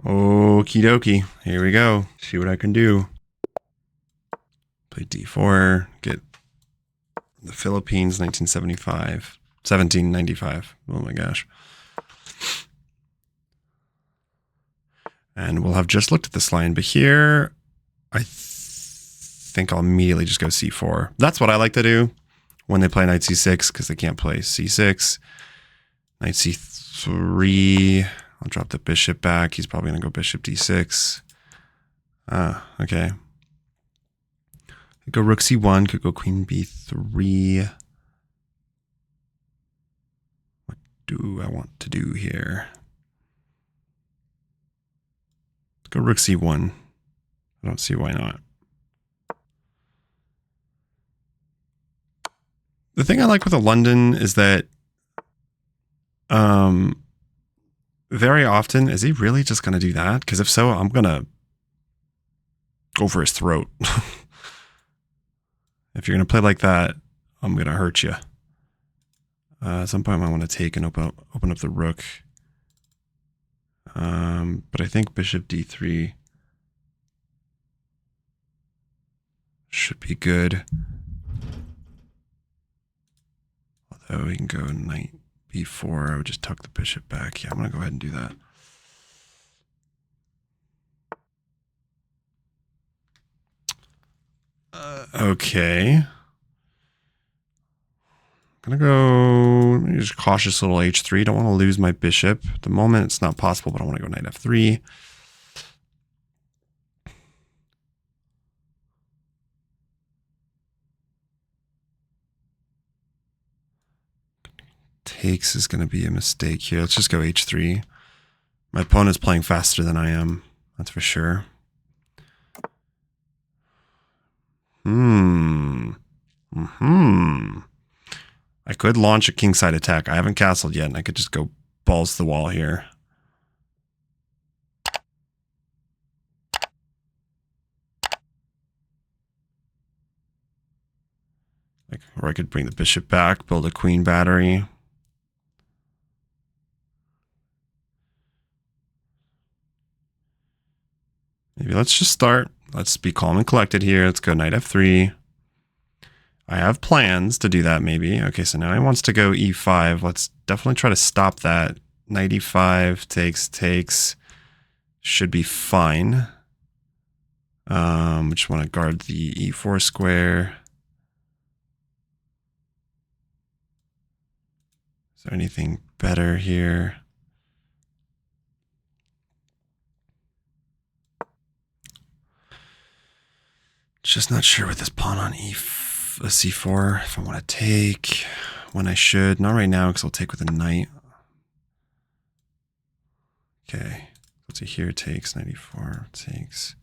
Okie dokie. Here we go. See what I can do. Play d4. Get the Philippines, 1975. 1795. Oh my gosh. And we'll have just looked at this line, but here I think I'll immediately just go c4. That's what I like to do when they play knight c6 because they can't play c6. Knight c3. I'll drop the bishop back. He's probably going to go bishop d6. Okay. Could go rook c1. Could go queen b3. What do I want to do here? Let's go rook c1. I don't see why not. The thing I like with a London is that very often, is he really just going to do that? Because if so, I'm going to go for his throat. If you're going to play like that, I'm going to hurt you. At some point, I want to take and open up the rook. But I think bishop d3 should be good. Although we can go knight b4. I would just tuck the bishop back. Yeah, I'm going to go ahead and do that. Okay. I'm going to go just cautious little h3. Don't want to lose my bishop. At the moment, it's not possible, but I want to go knight f3. Takes is going to be a mistake here. Let's just go h3. My opponent's playing faster than I am. That's for sure. I could launch a kingside attack. I haven't castled yet, and I could just go balls to the wall here. Or I could bring the bishop back, build a queen battery. Maybe let's just start. Let's be calm and collected here. Let's go knight f3. I have plans to do that maybe. Okay, so now he wants to go e5. Let's definitely try to stop that. Knight e5, takes. Should be fine. Just want to guard the e4 square. Is there anything better here? Just not sure with this pawn on c4 if I want to take when I should. Not right now because I'll take with a knight. Okay, let's see here. Takes 94. Takes.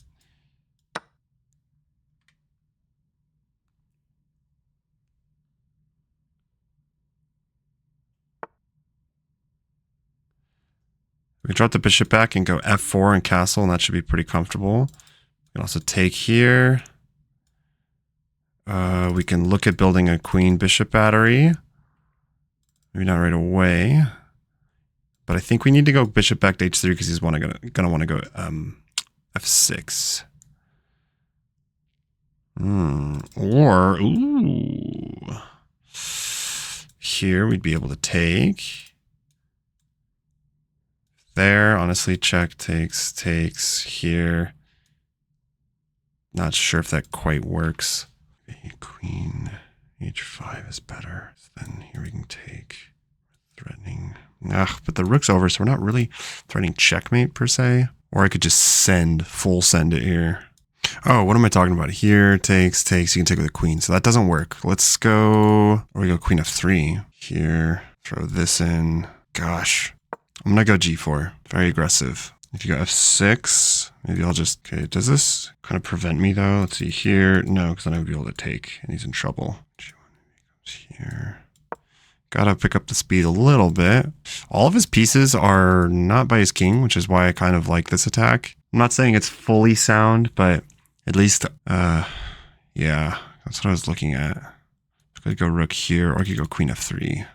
We drop the bishop back and go f4 and castle, and that should be pretty comfortable. We can also take here. We can look at building a queen bishop battery. Maybe not right away. But I think we need to go bishop back to h3 because he's gonna want to go f6. Or ooh, here we'd be able to take. There, honestly, check, takes here. Not sure if that quite works. Queen h5 is better. Then here we can take. Threatening. But the rook's over, so we're not really threatening checkmate per se. Or I could just full send it here. Oh, what am I talking about? Here, takes. You can take with a queen, so that doesn't work. Let's go, or we go queen f3. Here, throw this in. Gosh, I'm gonna go g4. Very aggressive. If you go f6, maybe I'll just, okay, does this kind of prevent me though? Let's see here. No, because then I would be able to take, and he's in trouble. G1 comes here. Gotta pick up the speed a little bit. All of his pieces are not by his king, which is why I kind of like this attack. I'm not saying it's fully sound, but at least, yeah, that's what I was looking at. I could go rook here, or I could go queen f3.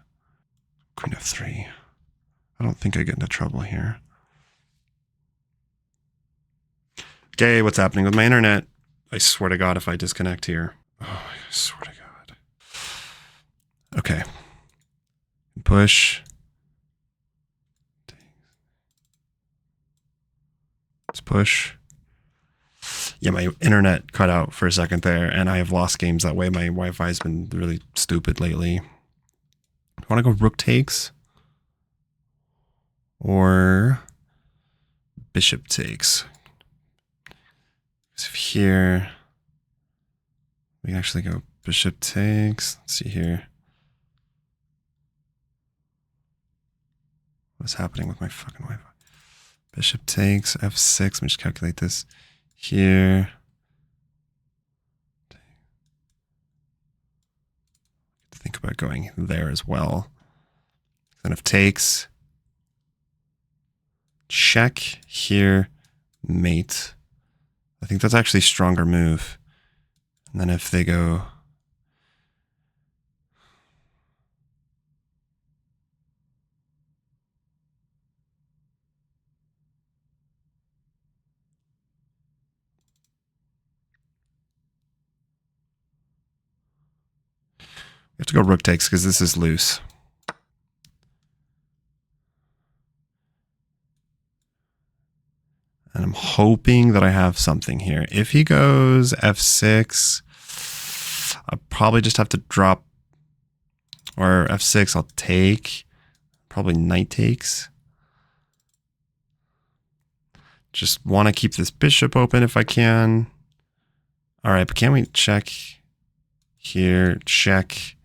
Queen f3. I don't think I get into trouble here. Okay, what's happening with my internet? I swear to God if I disconnect here. Oh, I swear to God. Okay. Push. Let's push. Yeah, my internet cut out for a second there, and I have lost games that way. My Wi-Fi has been really stupid lately. I want to go rook takes or bishop takes. So here, we can actually go bishop takes. Let's see here. What's happening with my fucking Wi-Fi? Bishop takes f6. Let me just calculate this here. Think about going there as well. Then if takes, check here, mate. I think that's actually a stronger move. And then if they go, we have to go rook takes because this is loose. And I'm hoping that I have something here. If he goes f6, I'll probably just have to drop, or f6 I'll take, probably knight takes. Just want to keep this bishop open if I can. All right, but can we check here, check.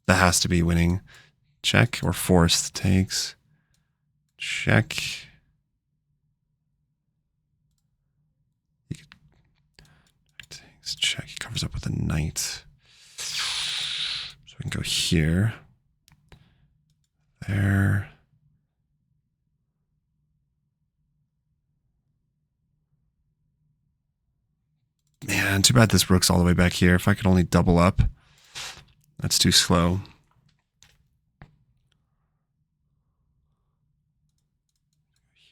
That has to be winning. Check or forced takes. Check. Takes, check. He covers up with a knight. So we can go here. There. Man, too bad this rook's all the way back here. If I could only double up. That's too slow.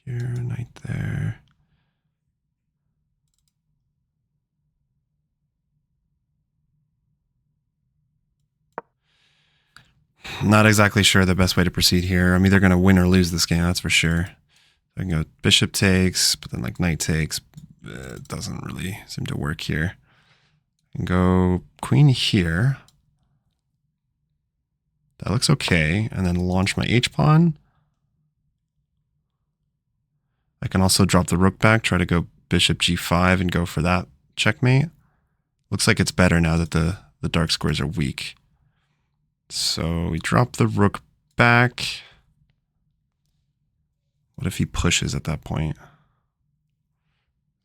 Here, knight there. Not exactly sure the best way to proceed here. I'm either going to win or lose this game, that's for sure. I can go bishop takes, but then like knight takes. It doesn't really seem to work here. I can go queen here. That looks okay. And then launch my h-pawn. I can also drop the rook back, try to go bishop g5 and go for that checkmate. Looks like it's better now that the dark squares are weak. So we drop the rook back. What if he pushes at that point?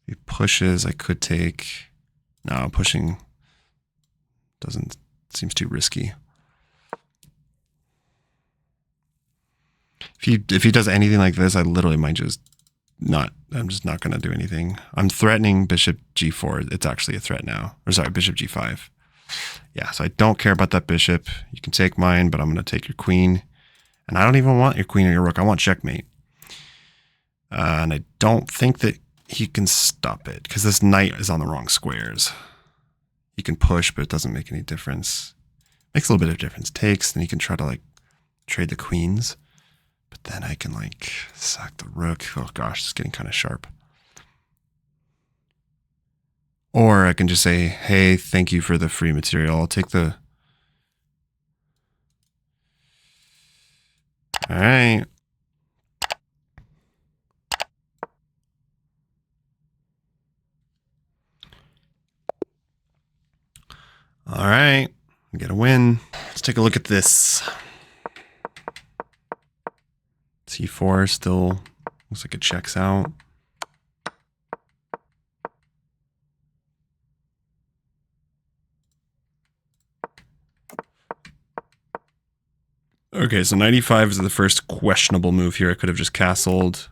If he pushes, I could take... No, pushing doesn't... seems too risky. If he does anything like this, I literally might just not... I'm just not going to do anything. I'm threatening bishop g4. It's actually a threat now. Or sorry, bishop g5. Yeah, so I don't care about that bishop. You can take mine, but I'm going to take your queen. And I don't even want your queen or your rook. I want checkmate. And I don't think that he can stop it because this knight is on the wrong squares. He can push, but it doesn't make any difference. Makes a little bit of difference. Takes, then he can try to like trade the queens. But then I can like sack the rook. Oh gosh, it's getting kind of sharp. Or I can just say, hey, thank you for the free material. I'll take the... All right. All right. We get a win. Let's take a look at this. C4 still looks like it checks out. Okay, so 95 is the first questionable move here. I could have just castled.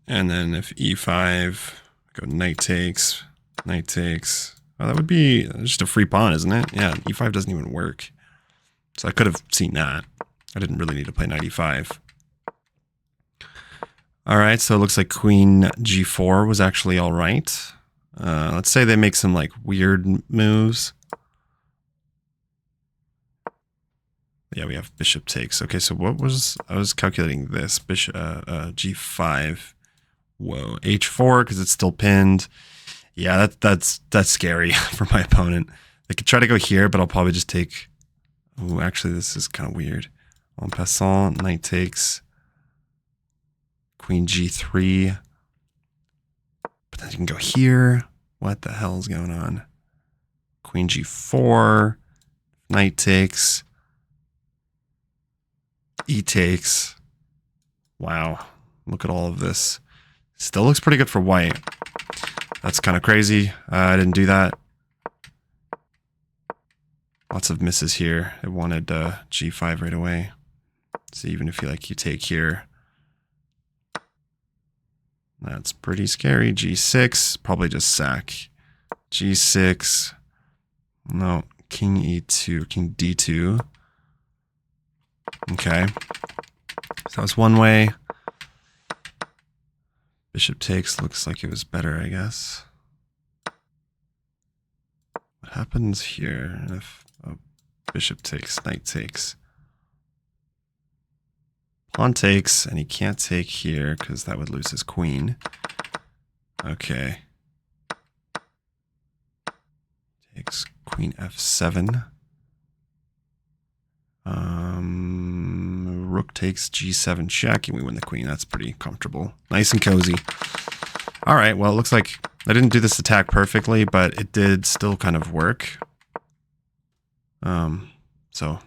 And then if e5, go knight takes, knight takes. Oh, that would be just a free pawn, isn't it? Yeah, e5 doesn't even work. So I could have seen that. I didn't really need to play knight e5. All right, so it looks like queen g4 was actually all right. Let's say they make some like weird moves. Yeah, we have bishop takes. Okay, so what was, I was calculating this, bishop g5. Whoa, h4 because it's still pinned. Yeah, that's scary for my opponent. They could try to go here, but I'll probably just take. Oh, actually, this is kind of weird. En passant, knight takes. Queen g3. But then you can go here. What the hell is going on? Queen g4. Knight takes. E takes. Wow. Look at all of this. Still looks pretty good for white. That's kind of crazy. I didn't do that. Lots of misses here. It wanted g5 right away. So even if you take here, that's pretty scary. g6, probably just sack. g6, no, king e2, king d2. Okay, so that was one way. Bishop takes, looks like it was better, I guess. What happens here if bishop takes, knight takes? Pawn takes, and he can't take here because that would lose his queen. Okay. Takes queen f7. Rook takes g7 check, and we win the queen. That's pretty comfortable. Nice and cozy. All right, well, it looks like I didn't do this attack perfectly, but it did still kind of work. So